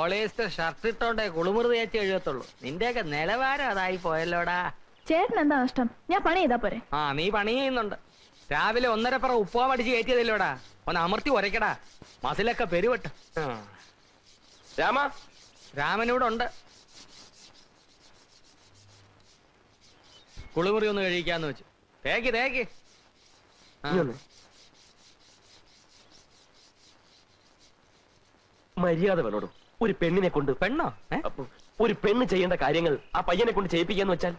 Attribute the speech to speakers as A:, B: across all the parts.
A: Polyester shirt ഇട്ടോണ്ടേ കുളിമുറി തേച്ച് കഴിയത്തുള്ളൂ. നിന്റെയൊക്കെ നിലവാരം അതായി പോയല്ലോടാ.
B: ചേട്ടൻ എന്താ നഷ്ടം? ഞാൻ പണി ചെയ്താ പോരെ?
A: ആ, നീ പണി ചെയ്യുന്നുണ്ട്. രാവിലെ 1.5 ഉപ്പുവാ അടിച്ച് കയറ്റിയതല്ലോടാ. ഒന്ന് അമർത്തി ഉരയ്ക്കടാ, മസിലൊക്കെ പെരുവട്ട്. രാമനൂടെ ഉണ്ട്. കുളിമുറി ഒന്ന് കഴിക്കാന്ന് വെച്ചു. തേക്ക്
C: മര്യാദ വേണോടും. ഒരു പെണ്ണിനെ കൊണ്ട്
A: പെണ്ണോ?
C: ഒരു പെണ്ണ് ചെയ്യേണ്ട കാര്യങ്ങൾ ആ പയ്യനെ കൊണ്ട് ചെയ്യിപ്പിക്കാന്ന് വെച്ചാൽ,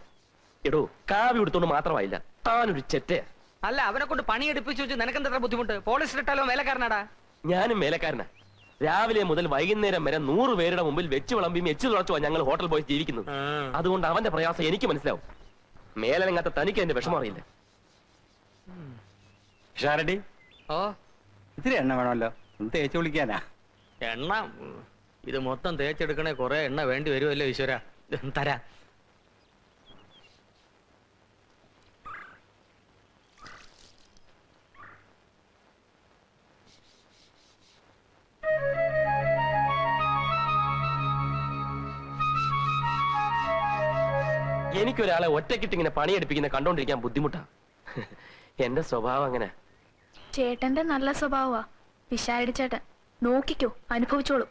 C: എടോ കാവ്യ എടുത്തോണ്ട് മാത്രമായില്ല, താനൊരു ചെറ്റയാ.
A: അല്ല, അവനെ കൊണ്ട് പണി എടുപ്പിച്ചു വെച്ച് നിനക്കെന്താ ബുദ്ധിമുട്ട്? പോളിസ്റ്റർ ഇട്ടാലോ വേലക്കാരനാടാ.
C: ഞാനും വേലക്കാരനാ. രാവിലെ മുതൽ വൈകുന്നേരം വരെ 100 പേരുടെ മുമ്പിൽ വെച്ച് വിളമ്പിയും എച്ചു തുളച്ചുവാ ഞങ്ങൾ ഹോട്ടൽ ബോയ്സ് ജീവിക്കുന്നത്. അതുകൊണ്ട് അവന്റെ പ്രയാസം എനിക്ക് മനസ്സിലാവും. മേലനങ്ങാത്ത തനിക്ക് എന്റെ വിഷമം അറിയില്ല. ഷാരടി,
D: ഓ ഇത്തിരി എണ്ണ വേണമല്ലോ, ഒന്ന് തേച്ച് വിളിക്കാനാ.
A: എണ്ണ ഇത് മൊത്തം തേച്ചെടുക്കണേ കുറെ എണ്ണ വേണ്ടി വരുമല്ലോ ഈശ്വര. തരാ.
C: എനിക്കൊരാളെ ഒറ്റക്കിട്ടിങ്ങനെ പണിയെടുപ്പിക്കുന്ന കണ്ടോണ്ടിരിക്കാൻ ബുദ്ധിമുട്ടാ. എന്റെ സ്വഭാവം അങ്ങനെ.
B: ചേട്ടന്റെ നല്ല സ്വഭാവമാ പിഷാരടി ചേട്ടൻ. നോക്കിക്കോ, അനുഭവിച്ചോളൂ.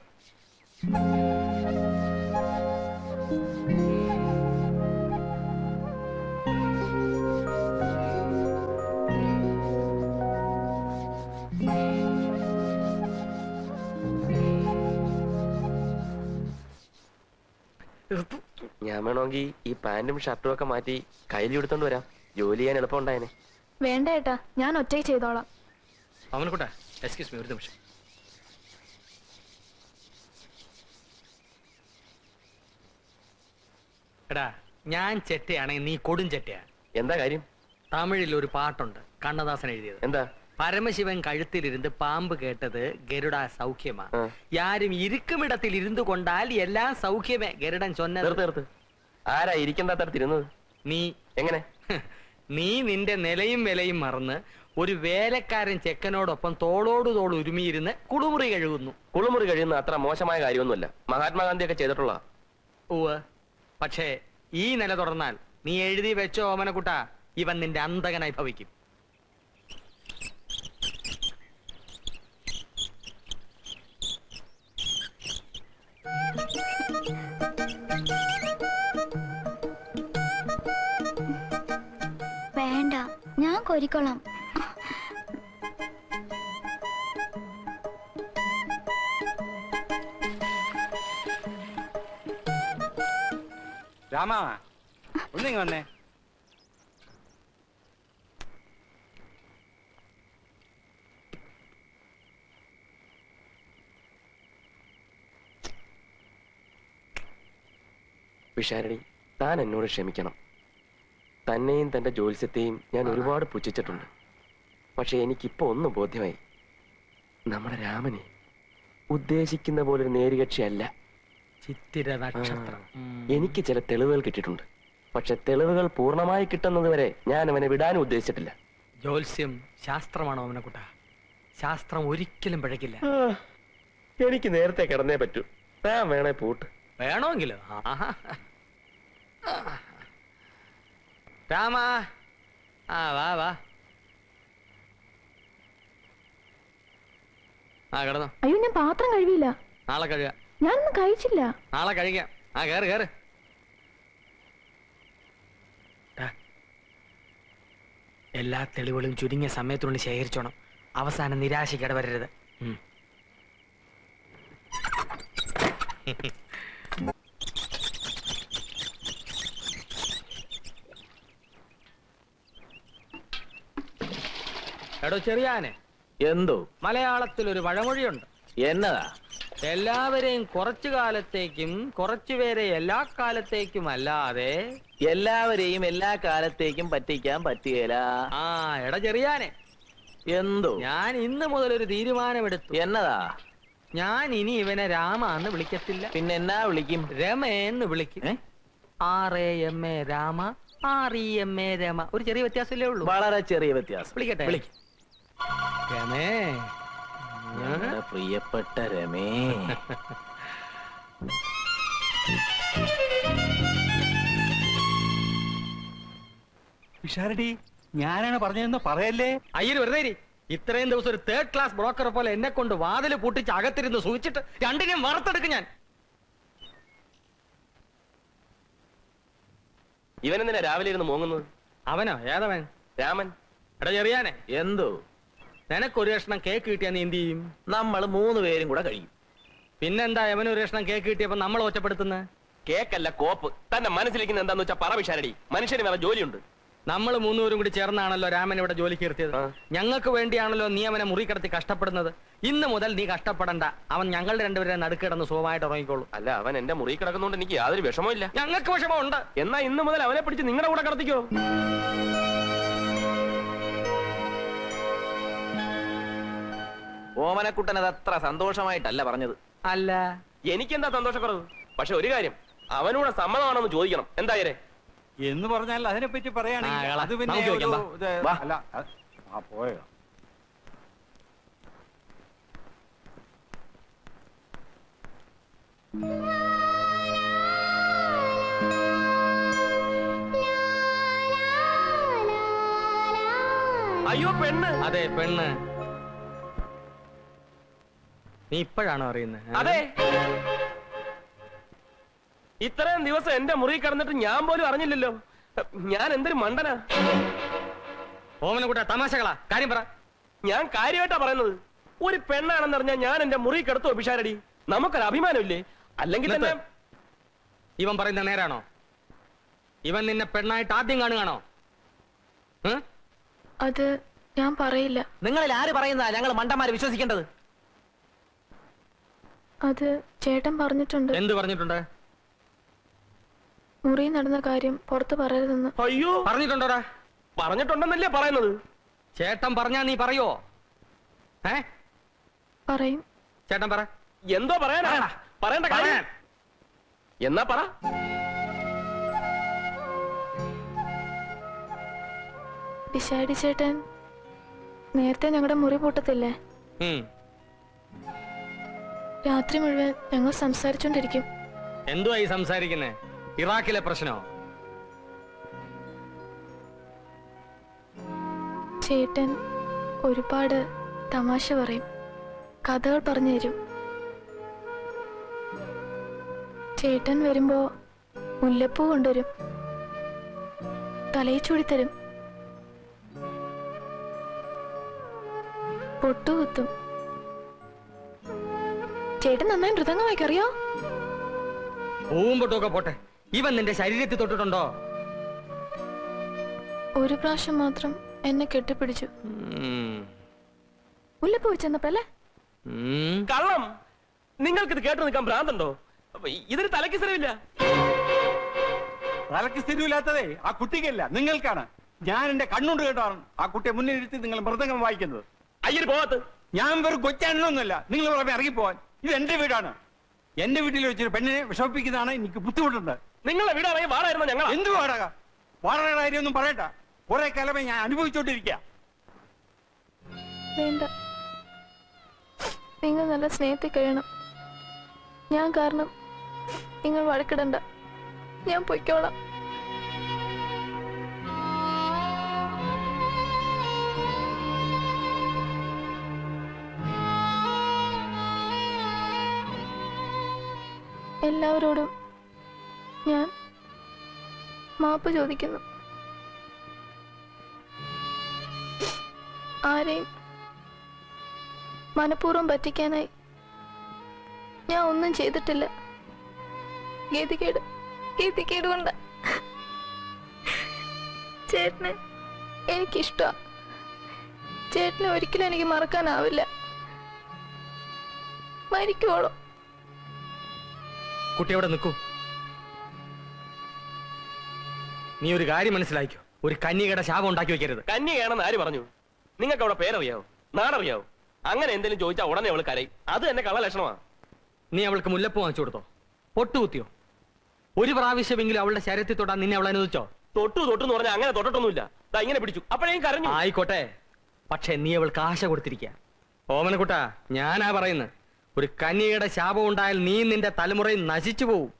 C: ഞാൻ വേണമെങ്കിൽ ഈ പാന്റും ഷർട്ടും ഒക്കെ മാറ്റി കയ്യിൽ എടുത്തോണ്ട് വരാം. ജോലി ചെയ്യാൻ എളുപ്പം ഉണ്ടായേനെ.
B: വേണ്ട ഏട്ടാ, ഞാൻ ഒറ്റയ്ക്ക് ചെയ്തോളാം.
A: അവനക്കൂട്ടാ, എക്സ്ക്യൂസ് മീ, ഒരു നിമിഷം. എടാ, ഞാൻ ചെറ്റയാണെങ്കിൽ നീ കൊടും ചെറ്റയാ.
C: എന്താ കാര്യം?
A: തമിഴിൽ ഒരു പാട്ടുണ്ട്, കണ്ണദാസൻ എഴുതിയത്.
C: എന്താ?
A: പരമശിവൻ കഴുത്തിലിരുന്ന് പാമ്പ് കേട്ടത് ഗരുഡ സൗഖ്യമാ, യാരും ഇരിക്കുമിടത്തിൽ ഇരുന്നു കൊണ്ടാൽ എല്ലാം സൗഖ്യമേ. ഗരുഡൻ ചൊന്നത്.
C: ആരാ ഇരിക്കേണ്ട തരത്തിരുന്നത്?
A: നീ.
C: എങ്ങനെ?
A: നീ നിന്റെ നിലയും വിലയും മറന്ന് ഒരു വേലക്കാരൻ ചെക്കനോടൊപ്പം തോളോട് തോൾ ഉരുമിയിരുന്ന് കുളിമുറി കഴുകുന്നു.
C: കുളിമുറി കഴിയുന്ന അത്ര മോശമായ കാര്യമൊന്നുമല്ല. മഹാത്മാഗാന്ധിയൊക്കെ ചെയ്തിട്ടുള്ള.
A: ഉവ്വ്. പക്ഷേ ഈ നില തുറന്നാൽ നീ എഴുതി വെച്ചോ ഓമനക്കുട്ട, ഇവൻ നിന്റെ അന്തകനായി ഭവിക്കും.
E: വേണ്ട, ഞാൻ കോരിക്കോളാം.
D: രാമ, ഒന്നിങ്ങ വന്നേ.
C: വിശാരടി, താൻ എന്നോട് ക്ഷമിക്കണം. തന്നെയും തന്റെ ജ്യോത്സ്യത്തെയും ഞാൻ ഒരുപാട് പുച്ഛിച്ചിട്ടുണ്ട്. പക്ഷെ എനിക്കിപ്പോ ഒന്ന് ബോധ്യമായി. നമ്മുടെ രാമനെ ഉദ്ദേശിക്കുന്ന പോലെ നേരുകക്ഷിയല്ല.
A: ചിത്തിര നക്ഷത്രം.
C: എനിക്ക് ചില തെളിവുകൾ കിട്ടിയിട്ടുണ്ട്. പക്ഷെ തെളിവുകൾ പൂർണ്ണമായി കിട്ടുന്നത് വരെ ഞാൻ അവനെ വിടാനും ഉദ്ദേശിച്ചിട്ടില്ല.
A: ജ്യോത്സ്യം ശാസ്ത്രമാണോ ഓമനക്കുട്ട? ശാസ്ത്രം ഒരിക്കലും പിഴക്കില്ല.
C: എനിക്ക് നേരത്തെ കിടന്നേ പറ്റൂ. താൻ വേണേ പൂട്ട്.
A: വേണമെങ്കിലോ? രാമ, ആ വാ വാ. ആ കിടന്നോ.
B: അയ്യോ, ഞാൻ പാത്രം കഴുകിയില്ല.
A: നാളെ കഴുകാം.
B: ഞാനൊന്നും കഴിച്ചില്ല.
A: നാളെ കഴിക്കാം. ആ കേറ് കേറ്. എല്ലാ തെളിവുകളും ചുരുങ്ങിയ സമയത്തുകൊണ്ട് ശേഖരിച്ചോണം. അവസാനം നിരാശയ്ക്ക് ഇടവരരുത്. എടോ ചെറിയാനെ,
F: എന്തോ?
A: മലയാളത്തിൽ ഒരു പഴമൊഴിയുണ്ട്.
F: എന്നതാ?
A: എല്ലാവരെയും കുറച്ചു കാലത്തേക്കും കുറച്ചുപേരെ എല്ലാ കാലത്തേക്കും അല്ലാതെ
F: എല്ലാവരെയും എല്ലാ കാലത്തേക്കും പറ്റിക്കാൻ പറ്റുകയില്ല.
A: ആ എടാ ചെറിയാനെ,
F: എന്തോ?
A: ഞാൻ ഇന്ന് മുതൽ ഒരു തീരുമാനമെടുത്തു.
F: എന്നതാ?
A: ഞാൻ ഇനി ഇവനെ രാമ എന്ന് വിളിക്കത്തില്ല.
F: പിന്നെ എന്നാ വിളിക്കും?
A: രമേന്ന് വിളിക്കും. RAMA Rama, REMA Rama. ഒരു ചെറിയ വ്യത്യാസമല്ലേ ഉള്ളൂ.
F: വളരെ ചെറിയ വ്യത്യാസം.
A: വിളിക്കട്ടെ? വിളിക്കും. രമേ,
F: പ്രിയപ്പെട്ട രമേ.
D: പിഷാരടി ഞാനാണ് പറഞ്ഞതെന്ന് പറയല്ലേ.
A: അയ്യര് വെറുതെ ഇരി. ഇത്രയും ദിവസം ഒരു തേർഡ് ക്ലാസ് ബ്രോക്കറെ പോലെ എന്നെ കൊണ്ട് വാതില് പൂട്ടിച്ച് അകത്തിരുന്ന് സൂചിച്ചിട്ട് രണ്ടിനെയും വറുത്തെടുക്കും ഞാൻ.
C: ഇവനെന്തിനാ രാവിലെ ഇരുന്ന് മോങ്ങുന്നത്?
A: അവനോ? ഏതവൻ?
C: രാമൻ.
A: എടാ ചെറിയാനെ,
F: എന്തോ
A: നിനക്കൊരു കഷ്ണം കേക്ക് കിട്ടിയാ നീ എന്ത് ചെയ്യും?
F: നമ്മൾ 3 പേരും കൂടെ കഴിയും.
A: പിന്നെന്താ അവനൊരു കഷ്ണം കേക്ക് കിട്ടിയപ്പോ നമ്മൾ ഒറ്റപ്പെടുത്തുന്നത്?
C: കേക്കല്ല കോപ്പ്. തന്റെ മനസ്സിലിരിക്കുന്ന എന്താന്ന് വെച്ചാ പറ പിഷാരടി. മനുഷ്യന് വേറെ ജോലിയുണ്ട്.
A: നമ്മൾ 3 പേരും കൂടി ചേർന്നാണല്ലോ രാമൻ ഇവിടെ ജോലിക്ക് നിർത്തിയത്.
C: ആ.
A: ഞങ്ങൾക്ക് വേണ്ടിയാണല്ലോ നീ അവനെ മുറി കിടത്തി കഷ്ടപ്പെടുന്നത്. ഇന്ന് മുതൽ നീ കഷ്ടപ്പെടണ്ട. അവൻ ഞങ്ങളുടെ രണ്ടുപേരെ നടുക്കിടന്ന് സുഖമായിട്ട് ഉറങ്ങിക്കോളൂ.
C: അല്ല, അവൻ എന്റെ മുറി കിടക്കുന്നോണ്ട് എനിക്ക് യാതൊരു വിഷമവും ഇല്ല.
A: ഞങ്ങൾക്ക് വിഷമമുണ്ട്.
C: എന്നാ ഇന്ന് മുതൽ അവനെ പിടിച്ച് നിങ്ങളുടെ കൂടെ കിടത്തിക്കോ.
F: ഓമനക്കുട്ടൻ അത് അത്ര സന്തോഷമായിട്ടല്ല പറഞ്ഞത്.
A: അല്ല,
C: എനിക്കെന്താ സന്തോഷക്കുറവ്? പക്ഷെ ഒരു കാര്യം, അവനൂടെ സമ്മതമാണെന്ന് ചോദിക്കണം. എന്തായാലേ
D: എന്ന് പറഞ്ഞാൽ അതിനെപ്പറ്റി
A: ആ,
D: പറയുകയാണെങ്കിൽ
A: കള.
D: അത് പിന്നെ
A: നമുക്ക്
D: ഒരു
A: ചോദിക്കാം,
D: ഇത്
F: വാ.
D: അല്ല പോയോ.
C: അയ്യോ പെണ്ണ്.
A: അതെ പെണ്ണ്. നീ ഇപ്പോഴാണോ അറിയുന്നത്?
C: അതെ, ഇത്രയും ദിവസം എന്റെ മുറി കിടന്നിട്ട് ഞാൻ പോലും അറിഞ്ഞില്ലല്ലോ. ഞാൻ എന്തൊരു മണ്ടനാ.
A: ഓമനക്കുട്ട തമാശകളാ. കാര്യം പറ.
C: ഞാൻ കാര്യമായിട്ടാ പറയുന്നത്. ഒരു പെണ്ണാണെന്ന് അറിഞ്ഞാൽ ഞാൻ എന്റെ മുറി കിടത്തുവോ പിഷാരടി? നമുക്കൊരു അഭിമാനമില്ലേ? അല്ലെങ്കിൽ തന്നെ
A: നിർത്ത്. ഇവൻ പറയുന്ന നേരാണോ? ഇവൻ നിന്നെ പെണ്ണായിട്ട് ആദ്യം കാണുകയാണോ?
B: അത് ഞാൻ പറയില്ല.
F: നിങ്ങളിൽ ആര് പറയുന്നതാ ഞങ്ങൾ മണ്ടന്മാരെ വിശ്വസിക്കേണ്ടത്?
B: അത് ചേട്ടൻ പറഞ്ഞിട്ടുണ്ട്.
A: എന്ത് പറഞ്ഞിട്ടുണ്ട്?
B: മുറി നടന്ന കാര്യം പുറത്ത് പറയരുതെന്ന്.
C: അയ്യോ,
A: പറഞ്ഞിട്ടുണ്ടോടാ?
C: പറഞ്ഞിട്ടുണ്ടെന്നല്ലേ പറയുന്നത്.
A: ചേട്ടൻ പറഞ്ഞാ നീ പറയോ?
B: പറയും.
A: ചേട്ടൻ പറ.
C: എന്തോ പറയാനാ? പറയണ്ട കാര്യം
A: പറയാൻ.
C: എന്നാ പറ.
B: പിശാടി ചേട്ടൻ നേരത്തെ ഞങ്ങളുടെ മുറി പൂട്ടത്തില്ലേ?
A: ഉം.
B: രാത്രി മുഴുവൻ ഞങ്ങൾ സംസാരിച്ചോണ്ടിരിക്കും.
A: എന്തുവാ ഈ സംസാരിക്കുന്നേ? ഇറാഖിലെ പ്രശ്നോ?
B: ചേട്ടൻ ഒരുപാട് തമാശ പറയും, കഥകൾ പറഞ്ഞു തരും. ചേട്ടൻ വരുമ്പോ മുല്ലപ്പൂ കൊണ്ടുവരും, തലയിൽ ചൂടിത്തരും, പൊട്ടുകുത്തും. ചേട്ടൻ നന്നായി മൃദംഗം വായിക്കറിയോ?
A: പൂമ്പൊട്ടൊക്കെ പോട്ടെ, ഇവൻ നിന്റെ ശരീരത്തിൽ തൊട്ടിട്ടുണ്ടോ?
B: ഒരു പ്രാവശ്യം മാത്രം എന്നെ കെട്ടിപ്പിടിച്ചു,
A: ഉം.
B: മുല്ലപ്പൂ വെച്ചെന്നപ്പല്ലേ.
A: ഉം.
C: കള്ളം. നിങ്ങൾക്കിത് കേട്ടു നിൽക്കാൻ ഭ്രാന്തുണ്ടോ? ഇതിന് തലയ്ക്ക് സ്ഥലമില്ല.
D: തലക്ക് സ്ഥിരമില്ലാത്തതേ ആ കുട്ടിക്കല്ല, നിങ്ങൾക്കാണ്. ഞാൻ എന്റെ കണ്ണുകൊണ്ട് കേട്ടാണ് ആ കുട്ടിയെ മുന്നിൽ ഇരുത്തി നിങ്ങൾ മൃദംഗം വായിക്കുന്നത്.
C: അയ്യര് പോകത്ത്.
D: ഞാൻ വെറും കൊച്ചാണെന്നൊന്നുമല്ല. നിങ്ങൾ പുറമെ ഇറങ്ങിപ്പോവാൻ. ഇത് എന്റെ വീടാണ്. എന്റെ വീട്ടിൽ വെച്ചൊരു പെണ്ണിനെ വിഷമിപ്പിക്കുന്നതാണ് എനിക്ക് ബുദ്ധിമുട്ടുണ്ട്.
C: നിങ്ങളെ വീടാണെങ്കിൽ വാടായിരുന്നോ ഞങ്ങൾ?
D: എന്ത് വാടക? വാടക കാര്യമൊന്നും പറയട്ട. കുറെ കാലമേ ഞാൻ അനുഭവിച്ചോണ്ടിരിക്കുക.
B: വേണ്ട, നിങ്ങൾ നല്ല സ്നേഹത്തിൽ കഴിയണം. ഞാൻ കാരണം നിങ്ങൾ വഴക്കിടണ്ട. ഞാൻ പൊയ്ക്കോളാം. എല്ലാവരോടും ഞാൻ മാപ്പ് ചോദിക്കുന്നു. ആരെയും മനഃപൂർവ്വം പറ്റിക്കാനായി ഞാൻ ഒന്നും ചെയ്തിട്ടില്ല. ഗതികേട് കൊണ്ട് ചേട്ടനെ എനിക്കിഷ്ടാ. ചേട്ടനെ ഒരിക്കലും എനിക്ക് മറക്കാനാവില്ല. മരിക്കുവോളൂ.
A: കുട്ടി അവിടെ നിൽക്കൂ. നീ ഒരു കാര്യം മനസ്സിലാക്കിയോ, ഒരു കന്യകയുടെ ശാപം ഉണ്ടാക്കി വെക്കരുത്.
C: കന്യകയാണെന്ന് ആര് പറഞ്ഞു? നിങ്ങൾക്ക് അവിടെ പേരറിയാവോ, നാടറിയാവോ? അങ്ങനെ എന്തെങ്കിലും ചോദിച്ചാൽ ഉടനെ അവൾ കരയും. അത് എന്നെ കള്ള ലക്ഷണമാണ്.
A: നീ അവൾക്ക് മുല്ലപ്പൂ വാങ്ങിച്ചു കൊടുത്തോ? പൊട്ടുകുത്തിയോ? ഒരു പ്രാവശ്യമെങ്കിലും അവളുടെ ശരീരത്തിൽ തൊട്ടാൻ നിന്നെ അവൾ അനുവദിച്ചോ?
C: തൊട്ടു എന്ന് പറഞ്ഞാൽ അങ്ങനെ തൊട്ടിട്ടൊന്നുമില്ല. ദാ ഇങ്ങനെ പിടിച്ചു, അപ്പോഴേക്കും കരഞ്ഞു.
A: ആയിക്കോട്ടെ, പക്ഷെ നീ അവൾക്ക് ആശ കൊടുത്തിരിക്കുക. ഓമനക്കുട്ടാ, ഞാനാ പറയുന്നത്. ഒരു കന്യകയുടെ ശാപം ഉണ്ടായാൽ നീ നിന്റെ തലമുറയിൽ നശിച്ചു പോവും.